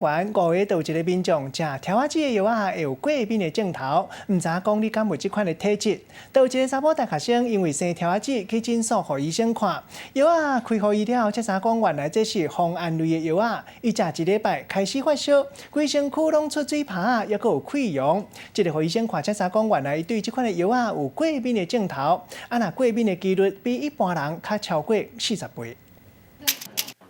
原5月有一个民众食条仔子的药啊，会有过敏的症头，唔知讲你敢有这款的体质？有一个查某大学生因为生条仔子去诊所互医生看，药啊开互伊了，才知讲原来这是风胺类的药啊。伊食1礼拜开始发烧，规身躯拢出水泡，也佫有溃疡。这个互医生看，才知讲原来伊对这款的药啊有过敏的症头，那过敏的几率比一般人较超过40倍。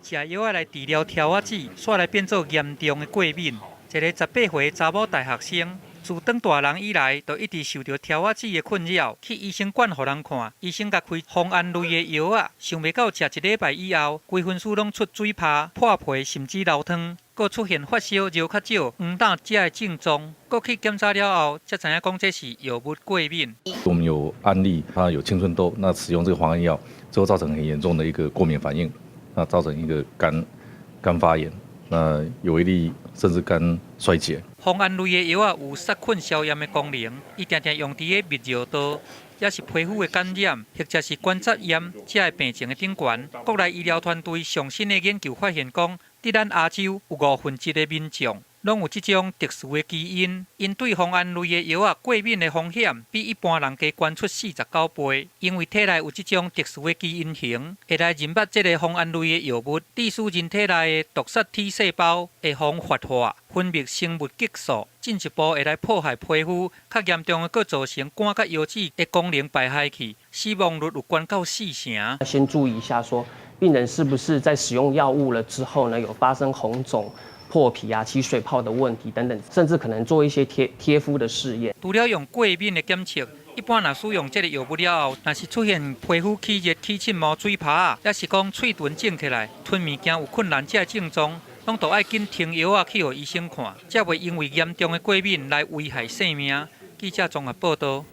食药啊来治疗条仔子，煞来变做严重的过敏。一个18岁查某大学生，自当大人以来，就一直受到条仔子的困扰。去医生馆互人看，医生甲开风胺类的药啊，想袂到食1礼拜以后，规身躯拢出水泡、破皮，甚至流汤，佫出现发烧、热较少、黄疸这的症状。佫去检查了后，才知影讲这是药物过敏。我们有案例，他有青春痘，那使用这个磺胺药之后，造成很严重的一个过敏反应。 那造成一个肝发炎，那有一例甚至肝衰竭。风胺类的药啊有杀菌消炎的功能，伊常常用伫个蜜药刀，也是皮肤的感染，或者是关节炎这的病情的顶悬。国内医疗团队上新的研究发现讲，伫咱亚洲有1/5的民众。 拢有这种特殊的基因，因对风胺类的药啊过敏的风险比一般人加悬出49倍。因为体内有这种特殊的基因型，会来认捌这个风胺类的药物，致使人体内的毒杀 T 细胞会防活化，分泌生物激素，进一步会来破坏皮肤，较严重的佫造成肝甲腰子的功能败坏去，死亡率有关到4成。先注意一下说，病人是不是在使用药物了之后呢，有发生红肿？ 破皮啊、起水泡的问题等等，甚至可能做一些贴敷的试验。除了用过敏的检测，一般若使用这个药物了后，若是出现皮肤起热、起疹、毛、水泡啊，也是讲嘴唇肿起来、吞物件有困难这症状，拢都爱紧停药啊去互医生看，才袂因为严重的过敏来危害性命。记者综合报道。